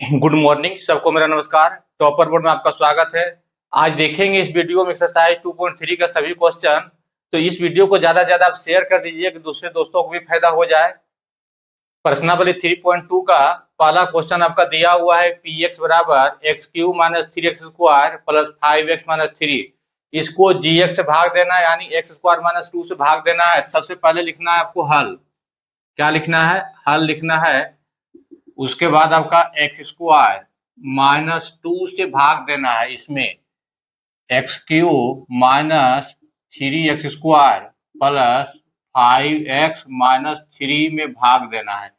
Good morning सबको, मेरा नमस्कार। टॉपर बोर्ड में आपका स्वागत है। आज देखेंगे इस वीडियो में एक्सरसाइज 2.3 का सभी क्वेश्चन। तो इस वीडियो को ज्यादा से ज्यादा आप शेयर कर दीजिए कि दूसरे दोस्तों को भी फायदा हो जाए। प्रश्नावली 3.2 का पहला क्वेश्चन आपका दिया हुआ है, पी एक्स बराबर x Q minus three x square plus 5x-3। इसको जी एक्स से भाग देना है, यानी एक्स स्क्वायर माइनस 2 से भाग देना है। सबसे पहले लिखना है आपको हल। क्या लिखना है? हल लिखना है। उसके बाद आपका एक्स स्क्वायर माइनस 2 से भाग देना है, इसमें x cube minus 3x square plus 5x-3 में भाग देना है।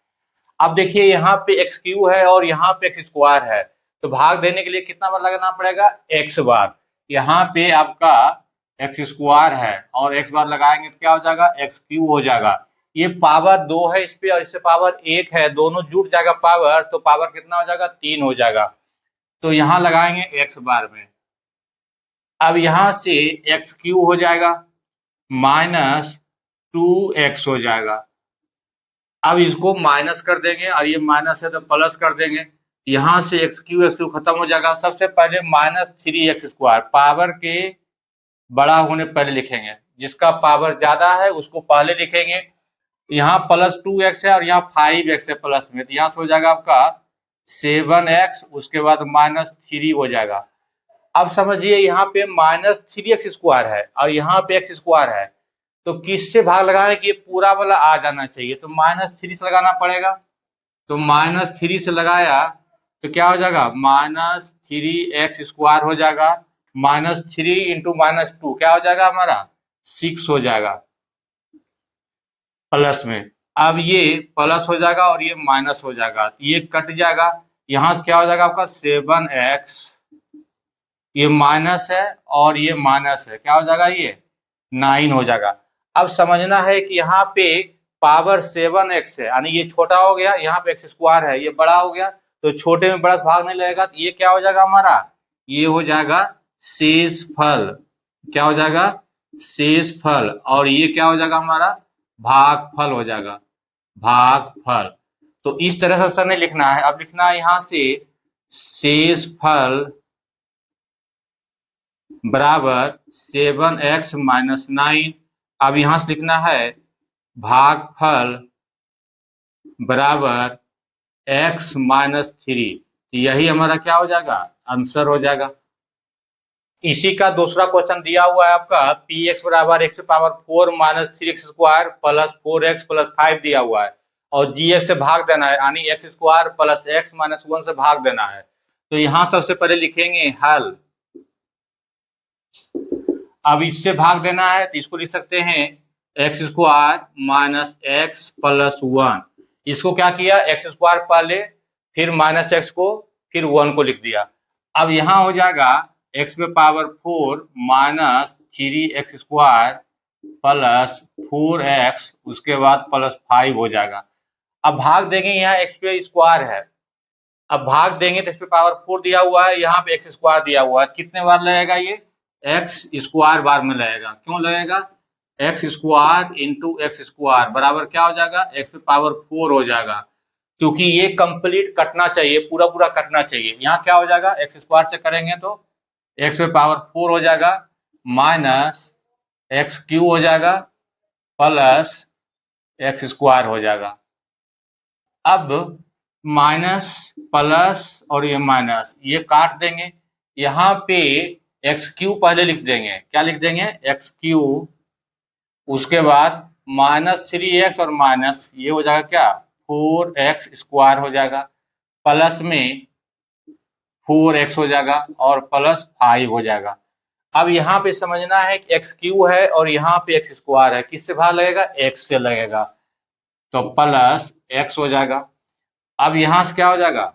अब देखिए यहाँ पे एक्स क्यू है और यहाँ पे एक्स स्क्वायर है, तो भाग देने के लिए कितना बार लगाना पड़ेगा? एक्स बार। यहाँ पे आपका एक्स स्क्वायर है और एक्स बार लगाएंगे तो क्या हो जाएगा? एक्स क्यू हो जाएगा। ये पावर 2 है इस पे और इससे पावर 1 है, दोनों जुड़ जाएगा पावर, तो पावर कितना हो जाएगा? 3 हो जाएगा। तो यहाँ लगाएंगे एक्स बार में। अब यहाँ से एक्स क्यू हो जाएगा माइनस 2x हो जाएगा। अब इसको माइनस कर देंगे और ये माइनस है तो प्लस कर देंगे। यहाँ से एक्स क्यू खत्म हो जाएगा। सबसे पहले माइनस 3x स्क्वायर, पावर के बड़ा होने पहले लिखेंगे, जिसका पावर ज्यादा है उसको पहले लिखेंगे। यहाँ प्लस 2x है और यहाँ 5x है प्लस में, तो यहाँ से हो जाएगा आपका 7x, उसके बाद माइनस 3 हो जाएगा। अब समझिए यहाँ पे माइनस 3x स्क्वायर है और यहाँ पे एक्स स्क्वायर है, तो किससे भाग लगाना है कि ये पूरा वाला आ जाना चाहिए? तो -3 से लगाना पड़ेगा। तो -3 से लगाया तो क्या हो जाएगा? -3x स्क्वायर हो जाएगा। -3 इंटू -2 क्या हो जाएगा हमारा? 6 हो जाएगा प्लस में। अब ये प्लस हो जाएगा और ये माइनस हो जाएगा, ये कट जाएगा। यहाँ से क्या हो जाएगा आपका? 7x, ये माइनस है और ये माइनस है, क्या हो जाएगा? ये 9 हो जाएगा। अब समझना है कि यहाँ पे पावर 7x है, यानी ये छोटा हो गया, यहाँ पे एक्स स्क्वायर है, ये बड़ा हो गया, तो छोटे में बड़ा से भाग नहीं लगेगा, तो ये क्या हो जाएगा हमारा? ये हो जाएगा शेषफल। क्या हो जाएगा? शेषफल। और ये क्या हो जाएगा हमारा? भागफल हो जाएगा, भागफल। तो इस तरह से सर ने लिखना है। अब लिखना है यहाँ से शेषफल बराबर 7x-9। अब यहां से लिखना है भागफल बराबर x-3। यही हमारा क्या हो जाएगा? आंसर हो जाएगा। इसी का दूसरा क्वेश्चन दिया हुआ है आपका, पी एक्स बराबर x power 4 minus 3x square plus 4x plus 5 दिया हुआ है और जी एक्स से भाग देना है, यानी x square plus x minus 1 से भाग देना है। तो यहाँ सबसे पहले लिखेंगे हल। अब इससे भाग देना है तो इसको लिख सकते हैं x square minus x plus 1। इसको क्या किया? एक्स स्क्वायर पहले, फिर माइनस एक्स को, फिर 1 को लिख दिया। अब यहाँ हो जाएगा एक्स पे power 4 minus 3x square plus 4x, उसके बाद प्लस 5 हो जाएगा। अब भाग देंगे, यहाँ एक्स पे स्क्वायर है, अब भाग देंगे तो इस पे पावर 4 दिया हुआ है, यहाँ पे एक्स स्क्वायर दिया हुआ है, कितने बार लगेगा? ये एक्स स्क्वायर बार में लगेगा। क्यों लगेगा? X square into x square बराबर क्या हो जाएगा? एक्स पे पावर 4 हो जाएगा। क्योंकि ये कंप्लीट कटना चाहिए, पूरा पूरा कटना चाहिए। यहाँ क्या हो जाएगा? एक्स स्क्वायर से करेंगे तो एक्स पे पावर 4 हो जाएगा माइनस एक्स क्यू हो जाएगा प्लस एक्स स्क्वायर हो जाएगा। अब माइनस प्लस और ये माइनस, ये काट देंगे। यहाँ पे एक्स क्यू पहले लिख देंगे। क्या लिख देंगे? एक्स क्यू, उसके बाद -3x और माइनस, ये हो जाएगा क्या? 4x स्क्वायर हो जाएगा, प्लस में 4x हो जाएगा और प्लस 5 हो जाएगा। अब यहाँ पे समझना है कि एक्स क्यू है और यहाँ पे एक्स स्क्वायर है, किससे भाग लगेगा? एक्स से लगेगा, तो प्लस एक्स हो जाएगा। अब यहाँ से क्या हो जाएगा?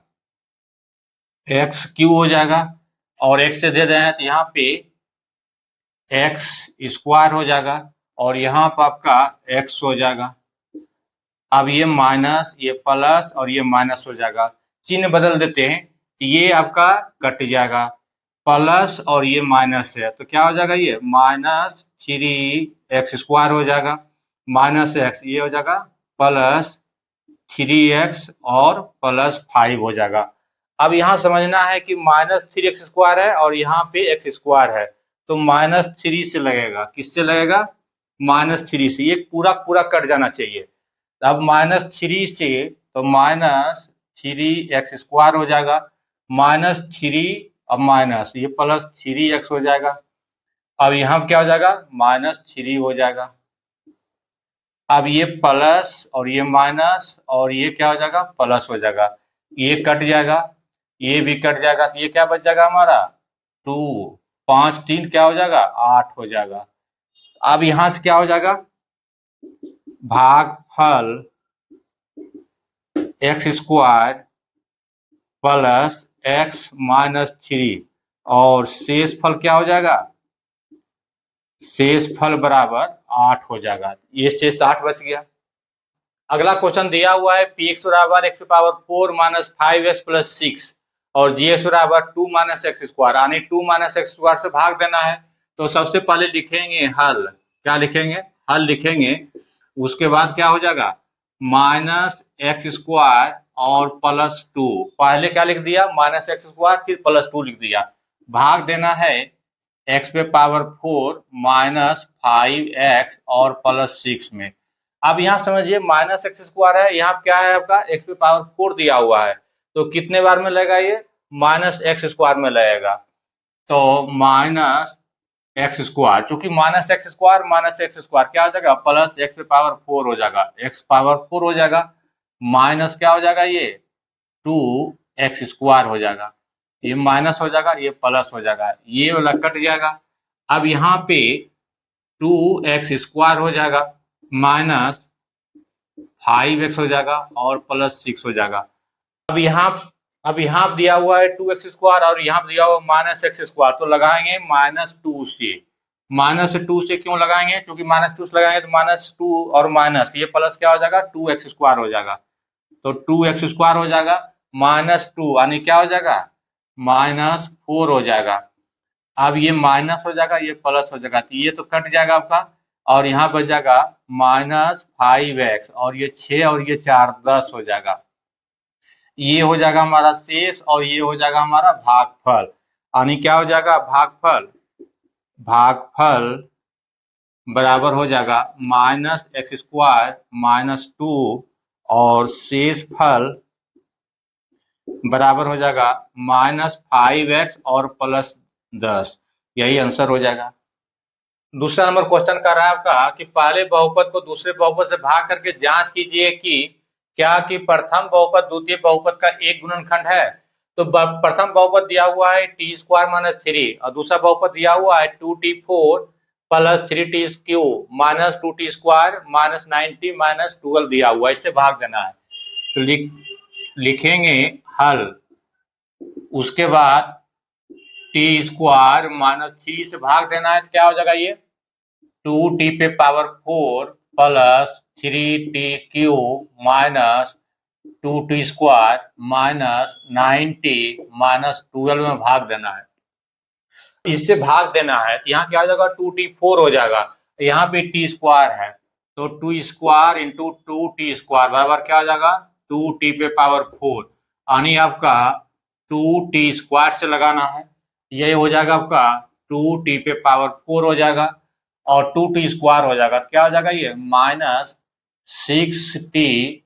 एक्स क्यू हो जाएगा और एक्स से दे रहे हैं तो यहाँ पे एक्स स्क्वायर हो जाएगा और यहाँ पर आपका एक्स हो जाएगा। अब ये माइनस, ये प्लस और ये माइनस हो जाएगा, चिन्ह बदल देते हैं, ये आपका कट जाएगा। प्लस और ये माइनस है तो क्या हो जाएगा? ये -3x स्क्वायर हो जाएगा, माइनस एक्स, ये हो जाएगा प्लस 3x और प्लस 5 हो जाएगा। अब यहाँ समझना है कि -3x² है और यहाँ पे x² है, तो -3 से लगेगा। किससे लगेगा? -3 से। ये पूरा पूरा कट जाना चाहिए। अब -3 से तो -3x² हो जाएगा, -3 अब माइनस ये +3x हो जाएगा। अब यहाँ क्या हो जाएगा? -3 हो जाएगा। अब ये प्लस और ये माइनस और ये क्या हो जाएगा? प्लस हो जाएगा। ये कट जाएगा, ये भी कट जाएगा, तो ये क्या बच जाएगा हमारा? 2। 5 3 क्या हो जाएगा? 8 हो जाएगा। अब यहां से क्या हो जाएगा? भागफल x² प्लस x -3 और शेष फल क्या हो जाएगा? शेष फल बराबर 8 हो जाएगा। ये शेष 8 बच गया। अगला क्वेश्चन दिया हुआ है px बराबर x⁴ माइनस 5x प्लस 6 और gx बराबर 2 माइनस x², यानी 2 माइनस x² से भाग देना है। तो सबसे पहले लिखेंगे हल। क्या लिखेंगे? हल लिखेंगे। उसके बाद क्या हो जाएगा? -x² और +2। पहले क्या लिख दिया? -x² फिर +2 लिख दिया। भाग देना है x⁴ माइनस 5x और +6 में। अब यहाँ समझिए -x² है, यहाँ क्या है आपका? x⁴ दिया हुआ है, तो कितने बार में लगेगा ये? -x² में लगेगा। तो -x², चूंकि -x² क्या हो जाएगा? प्लस x⁴ हो जाएगा, x⁴ हो जाएगा, माइनस क्या हो जाएगा? ये 2x² हो जाएगा। ये माइनस हो जाएगा, ये प्लस हो जाएगा, ये वाला कट जाएगा। अब यहाँ पे 2x² हो जाएगा, माइनस 5x हो जाएगा और +6 हो जाएगा। अब यहाँ दिया हुआ है 2x² और यहाँ दिया हुआ -x², तो लगाएंगे -2 से। -2 से क्यों लगाएंगे? क्योंकि -2 से लगाएंगे तो -2 और माइनस ये प्लस क्या हो जाएगा? 2x² हो जाएगा। तो 2x² हो जाएगा, -2 यानी क्या हो जाएगा? -4 हो जाएगा। अब ये माइनस हो जाएगा, ये प्लस हो जाएगा, तो ये तो कट जाएगा आपका और यहाँ बच जाएगा -5x और ये 6 और ये 4 10 हो जाएगा। ये हो जाएगा हमारा शेष और ये हो जाएगा हमारा भागफल। यानी क्या हो जाएगा? भागफल बराबर हो जाएगा -x² -2 और शेष फल बराबर हो जाएगा -5x और +10। यही आंसर हो जाएगा। दूसरा नंबर क्वेश्चन कर रहा है आपका कि पहले बहुपद को दूसरे बहुपद से भाग करके जांच कीजिए कि क्या कि प्रथम बहुपद द्वितीय बहुपद का एक गुणनखंड है। तो प्रथम बहुपद दिया हुआ है t² - 3 और दूसरा बहुपद दिया हुआ है 2t4 + 3t³ -2t² -90 -12 दिया हुआ है, इससे भाग देना है। तो लिखेंगे हल। उसके बाद t² -3 से भाग देना है, तो क्या हो जाएगा? ये 2t⁴ प्लस 3t³ -2t² -90 -12 में भाग देना है। इससे भाग देना है तो यहाँ क्या हो जाएगा? 2t4 हो जाएगा, यहाँ पे t² है, तो 2² × 2t² बराबर क्या हो जाएगा? 2t⁴ यानी आपका 2t² से लगाना है, ये हो जाएगा आपका 2t⁴ हो जाएगा और 2t² हो जाएगा, तो क्या हो जाएगा? ये -6t²।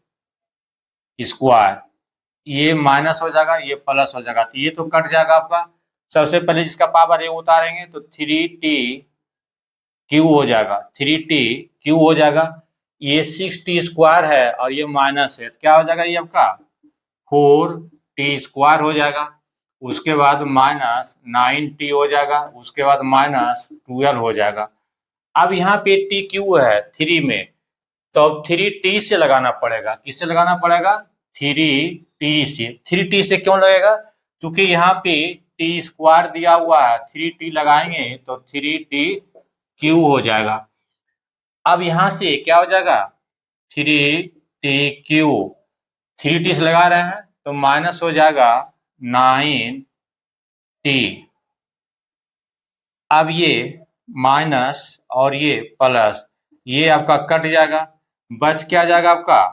ये माइनस हो जाएगा, ये प्लस हो जाएगा, तो ये तो कट जाएगा आपका। सबसे पहले जिसका पावर ये उतारेंगे तो 3t³ हो जाएगा, 3t³ हो जाएगा। ये 6t² है और ये माइनस है, तो क्या हो जाएगा? ये आपका 4t² हो जाएगा। उसके बाद -9t हो जाएगा, उसके बाद -12 हो जाएगा। अब यहाँ पे t³ है 3 में, तो अब 3t से लगाना पड़ेगा। किससे लगाना पड़ेगा? 3t से। 3t से क्यों लगेगा? क्योंकि यहाँ पे t² दिया हुआ है, 3t लगाएंगे तो 3t³ हो जाएगा। अब यहाँ से क्या हो जाएगा? 3t³ 3t से लगा रहे हैं तो माइनस हो जाएगा 9t। अब ये माइनस और ये प्लस, ये आपका कट जाएगा, बच क्या जाएगा आपका?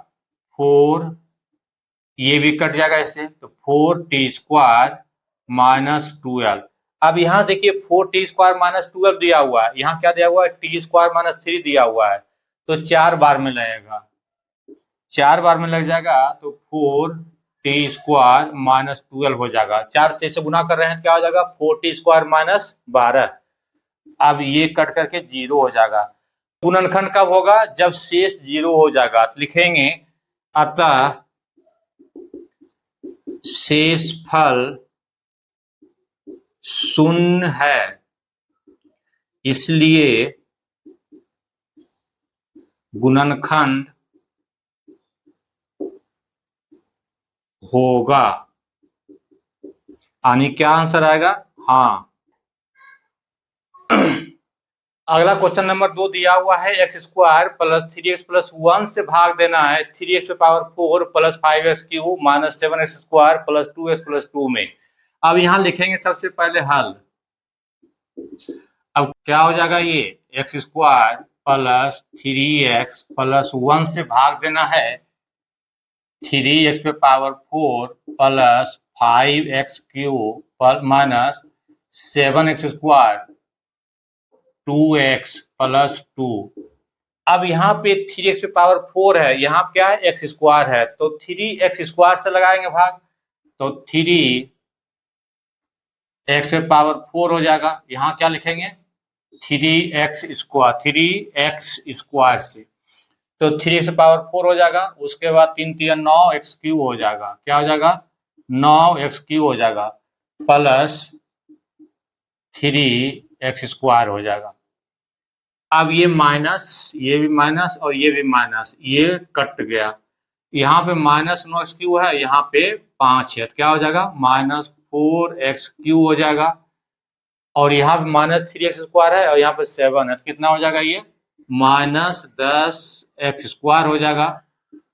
4, ये भी कट जाएगा इससे, तो 4t² माइनस 12। अब यहाँ देखिए 4t² माइनस 12 दिया हुआ है, यहाँ क्या दिया हुआ है, t² माइनस 3 दिया हुआ है, तो 4 बार में लगेगा, 4 बार में लग जाएगा, तो 4t² माइनस 12 हो जाएगा। 4 से इसे गुना कर रहे हैं, क्या हो जाएगा, 4t² माइनस 12। अब ये कट करके 0 हो जाएगा। गुणनखंड कब होगा, जब शेष 0 हो जाएगा, तो लिखेंगे अतः शेषफल शून्य है, इसलिए गुणनखंड होगा। यानी क्या आंसर आएगा, हाँ। अगला क्वेश्चन नंबर 2 दिया हुआ है, x² प्लस 3x प्लस 1 से भाग देना है 3x पे power 4 plus 5x cube minus 7x² plus 2x plus 2 में। अब यहाँ लिखेंगे सबसे पहले हल। अब क्या हो जाएगा, ये x² प्लस 3x प्लस 1 से भाग देना है 3x पे power 4 plus 5x cube minus 7x², 2x plus 2। अब यहाँ पे 3x पे पावर 4 है, यहाँ क्या है, x² है, तो 3x² से लगाएंगे भाग, तो 3x पे पावर 4 हो जाएगा। यहाँ क्या लिखेंगे, 3x² से, तो 3x पे पावर 4 हो जाएगा। उसके बाद 3 3 9x क्यूब हो जाएगा, क्या हो जाएगा, 9x क्यूब हो जाएगा, प्लस 3x² हो जाएगा। अब ये माइनस, ये भी माइनस और ये भी माइनस, ये कट गया। यहाँ पे माइनस 9x क्यूब है, यहाँ पे 5 है, तो क्या हो जाएगा, माइनस 4x क्यूब हो जाएगा। और यहाँ पे माइनस 3x² है और यहाँ पे 7 है, तो कितना हो जाएगा, ये माइनस 10x² हो जाएगा,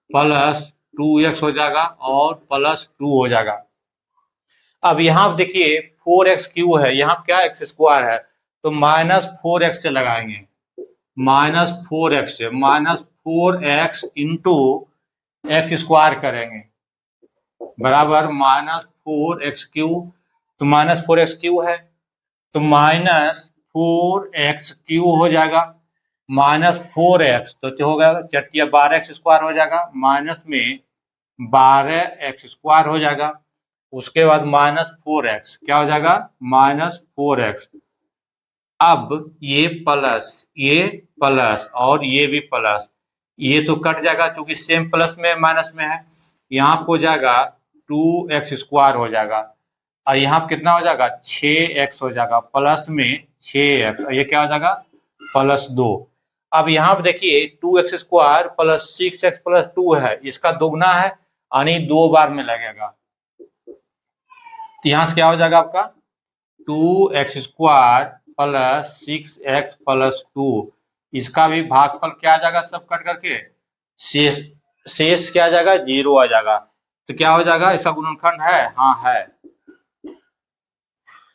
प्लस 2x हो जाएगा और प्लस 2 हो जाएगा। अब यहाँ देखिए 4x क्यूब है, यहाँ क्या x² है, तो माइनस 4x से लगाएंगे, माइनस 4x से, माइनस 4x इंटू x² करेंगे, बराबर माइनस 4x क्यूब, तो माइनस 4x क्यूब है, तो माइनस 4x क्यूब हो जाएगा, माइनस 4x तो होगा 4 12x² हो जाएगा, माइनस में 12x² हो जाएगा। उसके बाद माइनस 4x क्या हो जाएगा, माइनस 4x। अब ये प्लस और ये भी प्लस, ये तो कट जाएगा क्योंकि सेम प्लस में माइनस में है। यहाँ हो जाएगा 2x² हो जाएगा और यहाँ कितना हो जाएगा, 6x हो जाएगा, प्लस में 6x और ये क्या हो जाएगा, प्लस 2। अब यहाँ पे देखिए 2x² प्लस 6x प्लस 2 है, इसका दोगुना है यानी 2 बार में लगेगा, तो यहाँ से क्या हो जाएगा आपका 2x² प्लस 6x प्लस 2, इसका भी भागफल क्या आ जाएगा, सब कट करके शेष क्या आ जाएगा, 0 आ जाएगा। तो क्या हो जाएगा, इसका गुणनखंड है, हाँ है।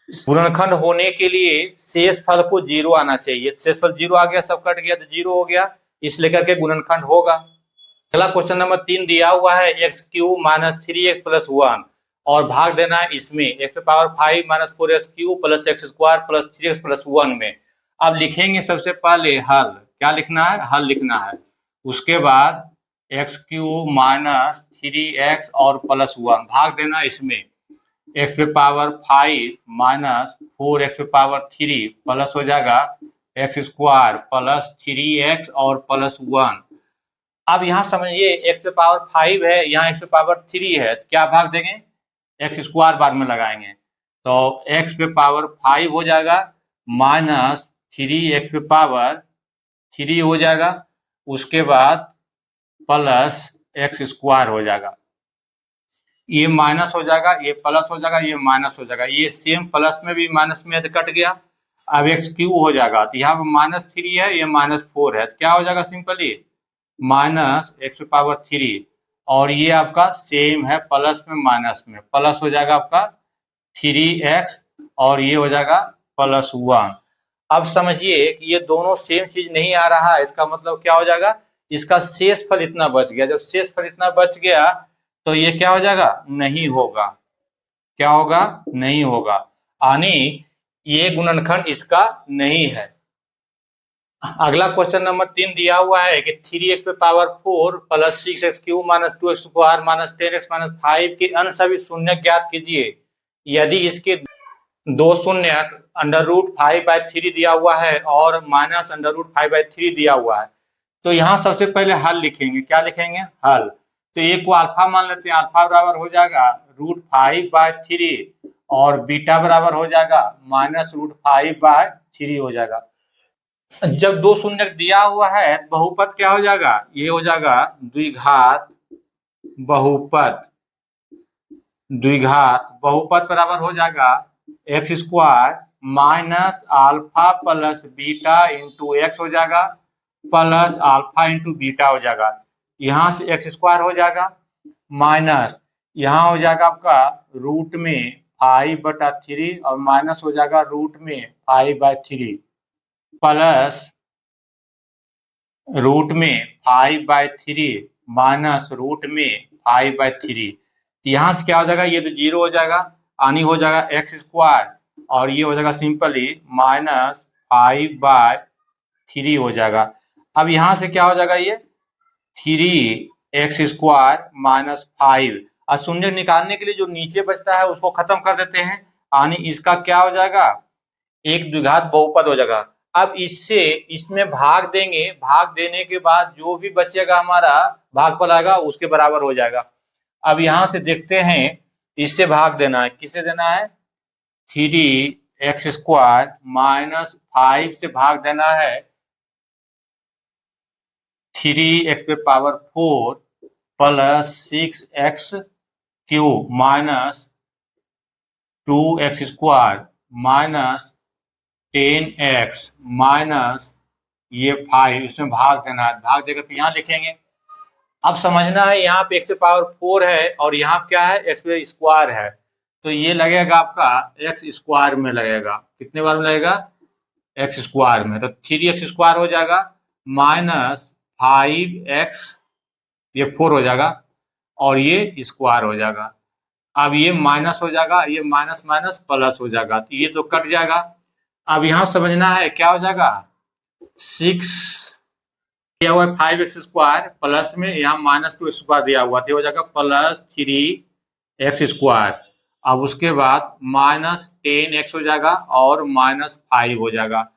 गुणनखंड होने के लिए शेषफल को 0 आना चाहिए, शेषफल 0 आ गया, सब कट गया तो 0 हो गया, इसलिए करके गुणनखंड होगा। अगला क्वेश्चन नंबर 3 दिया हुआ है x³ माइनस 3x प्लस 1 और भाग देना है इसमें x पे power 5 minus 4x³ plus x² plus 3x plus 1 में। अब लिखेंगे सबसे पहले हल, क्या लिखना है, हल लिखना है। उसके बाद x³ माइनस 3x और प्लस 1 भाग देना इसमें x पे पावर 5 माइनस 4x पे पावर 3 प्लस हो जाएगा x² प्लस 3x और प्लस 1। अब यहाँ समझिए x पे पावर 5 है, यहाँ x पे पावर 3 है, तो क्या भाग देंगे, x² बार में लगाएंगे, तो x पे पावर 5 हो जाएगा माइनस 3x पे पावर 3 हो जाएगा, उसके बाद प्लस x² हो जाएगा, ये माइनस हो जाएगा, ये प्लस हो जाएगा, ये माइनस हो जाएगा, ये सेम प्लस में भी माइनस में कट गया। अब x³ हो जाएगा, तो यहाँ पे माइनस 3 है, ये माइनस 4 है, तो क्या हो जाएगा, सिंपली माइनस x पे पावर 3 और ये आपका सेम है प्लस में माइनस में, प्लस हो जाएगा आपका 3x और ये हो जाएगा प्लस 1। अब समझिए कि ये दोनों सेम चीज नहीं आ रहा है, इसका मतलब क्या हो जाएगा, इसका शेषफल इतना बच गया। जब शेषफल इतना बच गया तो ये क्या हो जाएगा, नहीं होगा। क्या होगा, नहीं होगा, यानी ये गुणनखंड इसका नहीं है। अगला क्वेश्चन नंबर 3 दिया हुआ है कि 3x पे power 4 plus 6x cube minus 2x square minus 10x minus 5 के अन्य सभी शून्य ज्ञात कीजिए। यदि इसके दो शून्य √5/3 दिया हुआ है और माइनस √5/3 दिया हुआ है, तो यहाँ सबसे पहले हल लिखेंगे। क्या लिखेंगे, हल। तो ये को अल्फा मान लेते हैं, अल्फा बराबर हो जाएगा √5/3 और बीटा बराबर हो जाएगा माइनस √5/3 हो जाएगा। जब दो शून्य दिया हुआ है बहुपद क्या हो जाएगा, ये हो जाएगा द्विघात बहुपद। द्विघात बहुपद बराबर हो जाएगा x square minus alpha plus beta into x हो जाएगा प्लस अल्फा इंटू बीटा हो जाएगा। यहाँ से एक्स स्क्वायर हो जाएगा माइनस यहाँ हो जाएगा आपका रूट में 5/3 और माइनस हो जाएगा रूट में 5/3 प्लस रूट में 5/3 माइनस रूट में 5/3। यहाँ से क्या हो जाएगा, ये तो 0 हो जाएगा, यानी हो जाएगा एक्स स्क्वायर और ये हो जाएगा सिंपली माइनस 5/3 हो जाएगा। अब यहाँ से क्या हो जाएगा, ये 3x स्क्वायर माइनस 5 और शून्य निकालने के लिए जो नीचे बचता है उसको खत्म कर देते हैं, यानी इसका क्या हो जाएगा, एक द्विघात बहुपद हो जाएगा। अब इससे इसमें भाग देंगे, भाग देने के बाद जो भी बचेगा हमारा भागफल आएगा उसके बराबर हो जाएगा। अब यहाँ से देखते हैं, इससे भाग देना है, किसे देना है, 3x स्क्वायर माइनस 5 से भाग देना है 3x पे power 4 plus 6x cube minus 2x square minus 10x minus ये 5, इसमें भाग देना है। भाग देकर तो यहाँ लिखेंगे। अब समझना है, यहाँ पे x से पावर 4 है और यहाँ क्या है, x पे स्क्वायर है, तो ये लगेगा आपका x स्क्वायर में लगेगा। कितने बार में लगेगा, x स्क्वायर में। तो 3x स्क्वायर हो जाएगा माइनस 5x, ये 4 हो जाएगा और ये स्क्वायर हो जाएगा। अब ये माइनस हो जाएगा, ये माइनस माइनस प्लस हो जाएगा, तो ये तो कट जाएगा। अब यहाँ समझना है क्या हो जाएगा, 6 दिया हुआ है 5x स्क्वायर प्लस में यहाँ माइनस 2 स्क्वायर दिया हुआ तो हो जाएगा प्लस 3x स्क्वायर। अब उसके बाद माइनस 10x हो जाएगा और माइनस 5 हो जाएगा।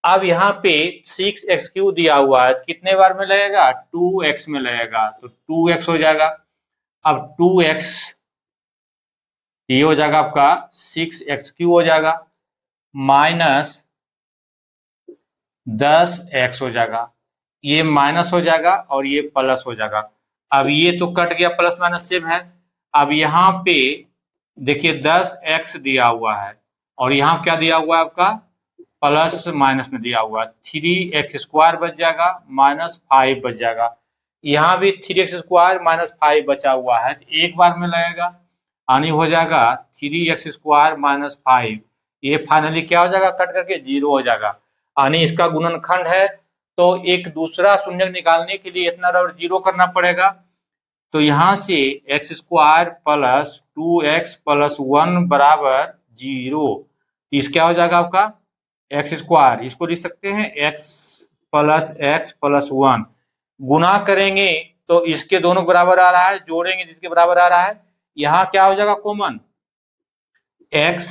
अब यहाँ पे 6x क्यूब दिया हुआ है, कितने बार में लगेगा, 2x में लगेगा, तो 2x हो जाएगा। अब 2x ये हो जाएगा आपका 6x क्यूब हो जाएगा माइनस 10x हो जाएगा, ये माइनस हो जाएगा और ये प्लस हो जाएगा। अब ये तो कट गया, प्लस माइनस सेम है। अब यहाँ पे देखिए 10x दिया हुआ है और यहाँ क्या दिया हुआ है आपका, प्लस माइनस में दिया हुआ है, 3x स्क्वायर बच जाएगा माइनस 5 बच जाएगा। यहाँ भी 3x स्क्वायर माइनस 5 बचा हुआ है, एक बार में लगेगा, यानी हो जाएगा 3x स्क्वायर माइनस 5। ये फाइनली क्या हो जाएगा, कट करके 0 हो जाएगा, यानी इसका गुणनखंड है। तो एक दूसरा शून्य निकालने के लिए इतना 0 करना पड़ेगा। तो यहाँ से x square plus 2x plus 1 बराबर 0। इस क्या हो जाएगा आपका x स्क्वायर, इसको लिख सकते हैं x प्लस 1। गुना करेंगे तो इसके दोनों बराबर आ रहा है, जोड़ेंगे जिसके बराबर आ रहा है, यहाँ क्या हो जाएगा कॉमन, x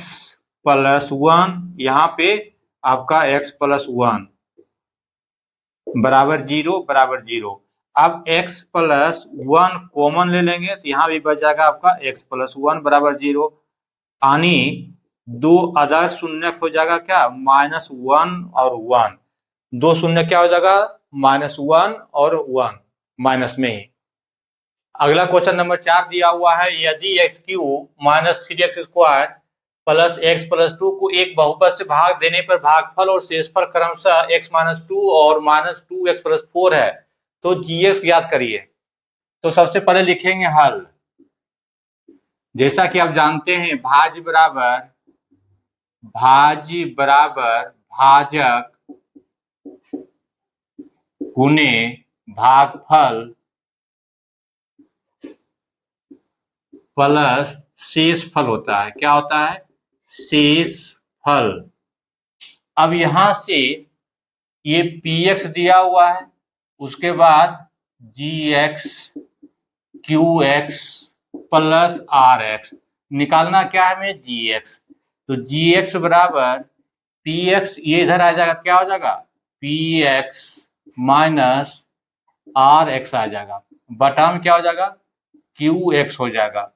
प्लस 1, यहाँ पे आपका x प्लस 1 बराबर 0 बराबर 0। अब x प्लस 1 कॉमन ले लेंगे तो यहाँ भी बच जाएगा आपका x प्लस 1 बराबर 0, यानी दो अदर शून्य हो जाएगा क्या, माइनस 1 और 1, दो शून्य क्या हो जाएगा, माइनस 1 और 1 माइनस में ही। अगला क्वेश्चन नंबर 4 दिया हुआ है, यदि x cube minus 3x square plus x plus 2 को एक बहुपद से भाग देने पर भागफल और शेषफल क्रमशः x माइनस 2 और माइनस 2x प्लस 4 है, तो gx ज्ञात करिए। तो सबसे पहले लिखेंगे हल। जैसा कि आप जानते हैं भाज्य बराबर भाजक गुने भागफल प्लस शेष फल होता है। क्या होता है? शेष फल। अब यहां से ये px दिया हुआ है, उसके बाद gx qx प्लस rx निकालना क्या है हमें? gx। तो gx बराबर px, ये इधर आ जाएगा, क्या हो जाएगा? px माइनस rx आ जाएगा, बटा में क्या हो जाएगा? qx हो जाएगा।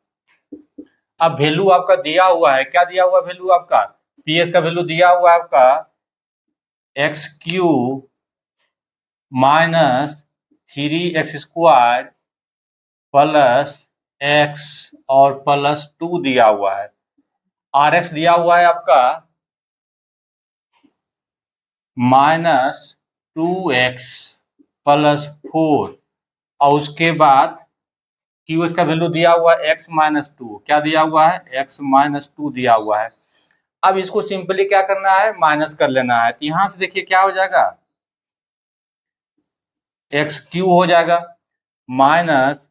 अब वैल्यू आपका दिया हुआ है, क्या दिया हुआ वैल्यू आपका? px का वैल्यू दिया हुआ है आपका x Q minus 3x² plus x और प्लस 2 दिया हुआ है। rx दिया हुआ है आपका माइनस 2x प्लस 4 और उसके बाद क्यू का वैल्यू दिया हुआ है x माइनस 2। क्या दिया हुआ है? x माइनस 2 दिया हुआ है। अब इसको सिंपली क्या करना है? माइनस कर लेना है। तो यहां से देखिए क्या हो जाएगा? एक्स क्यू हो जाएगा माइनस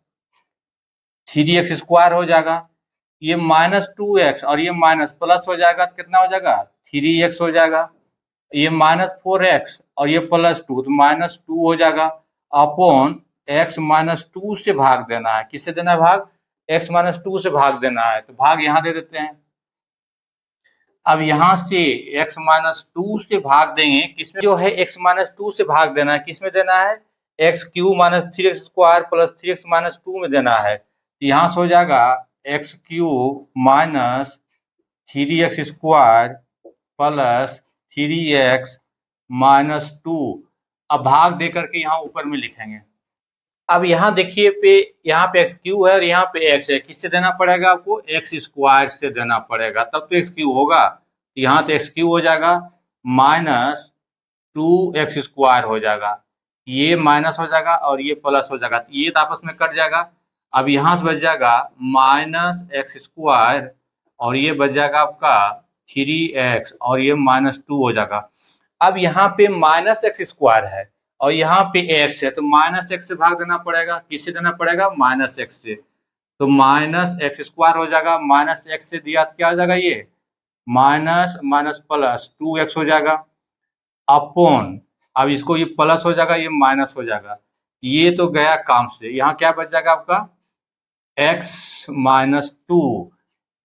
3x² हो जाएगा, ये माइनस 2x और ये माइनस प्लस हो जाएगा तो कितना हो जाएगा? 3x हो जाएगा। ये माइनस 4x और ये प्लस 2 तो माइनस 2 हो जाएगा अपॉन x माइनस 2 से भाग देना है। किससे देना है भाग? x माइनस 2 से भाग देना है। तो भाग यहाँ दे देते हैं। अब यहाँ से x माइनस 2 से भाग देंगे, किसमें जो है x माइनस 2 से भाग देना है, किसमें देना है? X Q minus 3x² plus 3x minus 2 में देना है। यहाँ से हो जाएगा x Q minus 3x² plus 3x minus 2। अब भाग दे करके यहाँ ऊपर में लिखेंगे। अब यहाँ देखिए यहाँ पे एक्स क्यू है और यहाँ पे एक्स है, किससे देना पड़ेगा आपको? x² से देना पड़ेगा, तब तो एक्स क्यू होगा। यहाँ तो एक्स क्यू हो जाएगा माइनस 2x² हो जाएगा, ये माइनस हो जाएगा और ये प्लस हो जाएगा, ये तो आपस में कट जाएगा। अब यहाँ से बच जाएगा माइनस x² और ये बच जाएगा आपका 3x और ये माइनस 2 हो जाएगा। अब यहाँ पे माइनस x² है और यहाँ पे x है, तो माइनस x से भाग देना पड़ेगा। किससे देना पड़ेगा? माइनस x से। तो माइनस x² हो जाएगा, माइनस x से दिया तो क्या हो जाएगा? ये माइनस माइनस प्लस 2x हो जाएगा अपॉन, अब इसको ये प्लस हो जाएगा, ये माइनस हो जाएगा, ये तो गया काम से। यहाँ क्या बच जाएगा आपका? x minus 2।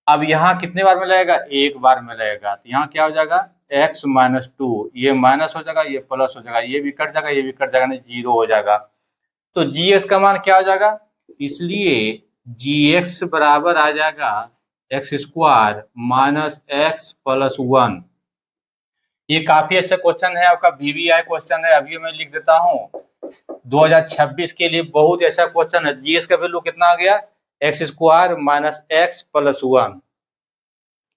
अब यहाँ कितने बार में लगेगा? एक बार में लगेगा, तो यहाँ क्या हो जाएगा? x माइनस 2, ये माइनस हो जाएगा, ये प्लस हो जाएगा, ये भी कट जाएगा, ये भी कट जाएगा, नहीं 0 हो जाएगा। तो gx का मान क्या हो जाएगा? इसलिए gx बराबर आ जाएगा x² माइनस x प्लस 1। ये काफी अच्छा क्वेश्चन है, आपका VVI क्वेश्चन है। अभी मैं लिख देता हूँ 2026 के लिए बहुत अच्छा क्वेश्चन है। जीएस का वैल्यू कितना आ गया? x² minus x plus 1।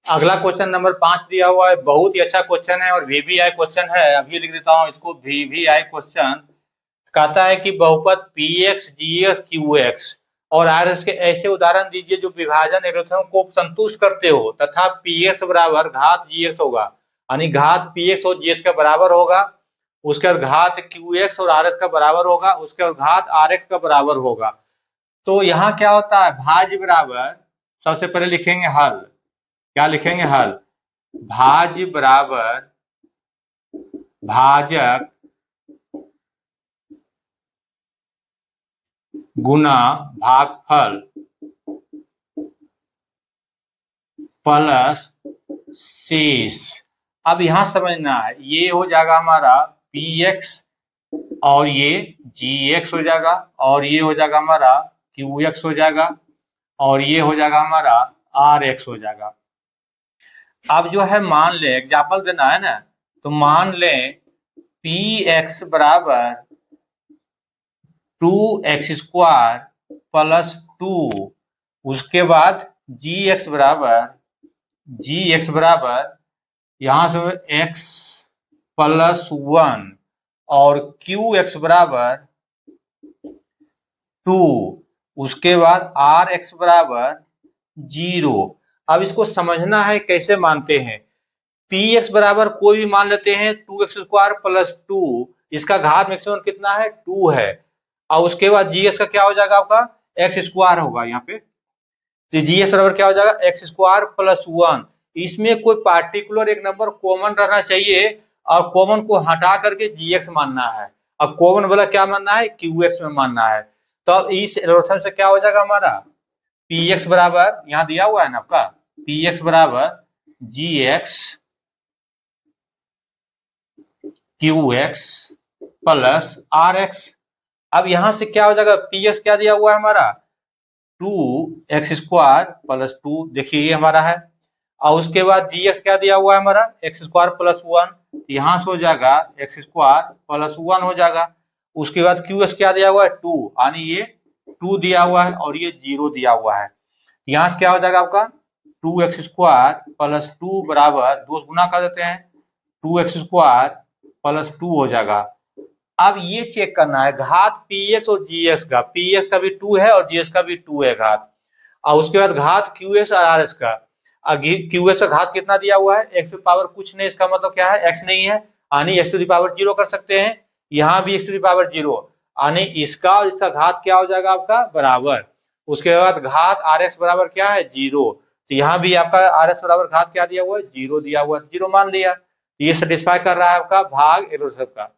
अगला क्वेश्चन नंबर 5 दिया हुआ है, बहुत ही अच्छा क्वेश्चन है और VVI क्वेश्चन है। अभी लिख देता हूँ इसको, VVI क्वेश्चन कहता है कि बहुपद px gx qx और rx के ऐसे उदाहरण दीजिए जो विभाजन निरूपण को संतुष्ट करते हो तथा px बराबर घात gx होगा, यानी घात px और gx का बराबर होगा, उसके बाद घात qx और rx का बराबर होगा, उसके बाद घात rx का बराबर होगा। तो यहाँ क्या होता है? भाज्य बराबर, सबसे पहले लिखेंगे हल। क्या लिखेंगे? हल। भाज्य बराबर भाजक गुना भागफल प्लस शेष। अब यहां समझना है, ये हो जाएगा हमारा px और ये gx हो जाएगा और ये हो जाएगा हमारा qx हो जाएगा और ये हो जाएगा हमारा rx हो जाएगा। अब जो है मान लें, एग्जाम्पल देना है ना, तो मान लें px बराबर 2x² प्लस 2, उसके बाद gx बराबर यहाँ से x प्लस 1 और qx बराबर 2, उसके बाद rx बराबर 0। अब इसको समझना है कैसे मानते हैं। px बराबर कोई भी मान लेते हैं 2x² प्लस 2, इसका घात मैक्सिमम कितना है? 2 है, और उसके बाद gx का क्या हो जाएगा आपका? x² होगा यहाँ पे। तो जी एक्स बराबर क्या हो जाएगा, एक्स स्क्वायर प्लस 1। इसमें कोई पार्टिकुलर एक नंबर कॉमन रहना चाहिए और कॉमन को हटा करके जी एक्स मानना है। अब कॉमन वाला क्या मानना है, क्यू एक्स में मानना है। तो अब इस एल्गोरिथम से क्या हो जाएगा हमारा, पी एक्स बराबर यहाँ दिया हुआ है ना आपका, पी एक्स बराबर G x Q x plus R x. अब यहां से क्या हो जाएगा, पी एक्स क्या दिया हुआ है हमारा, 2x² प्लस 2, देखिए ये हमारा है। और उसके बाद जी एक्स क्या दिया हुआ है हमारा, x² प्लस 1, यहां से हो जाएगा x² प्लस 1 हो जाएगा। उसके बाद क्यू एस क्या दिया हुआ है, 2, यानी ये 2 दिया हुआ है और ये 0 दिया हुआ है। यहां से क्या हो जाएगा आपका, 2x² प्लस 2 बराबर, दो गुना कर देते हैं, 2x² प्लस 2 हो जाएगा। अब ये चेक करना है घात पी एक्स और जी एक्स का, पी एक्स का भी 2 है और जी एक्स का भी 2 है घात। और उसके बाद घात क्यू एस और आर एस का, क्यू एस का घात कितना दिया हुआ है, एक्स टू पावर कुछ नहीं, इसका मतलब क्या है, एक्स नहीं है, यानी एक्स टू दी पावर 0 कर सकते हैं। यहाँ भी एक्स टू दी पावर 0, यानी इसका और इसका घात क्या हो जाएगा आपका, बराबर। उसके बाद घात आर एक्स बराबर क्या है, 0। तो यहाँ भी आपका आर एक्स बराबर घात क्या दिया हुआ है, 0 दिया हुआ है, 0 मान लिया। ये सेटिस्फाई कर रहा है आपका भाग एल्गोरिथम का।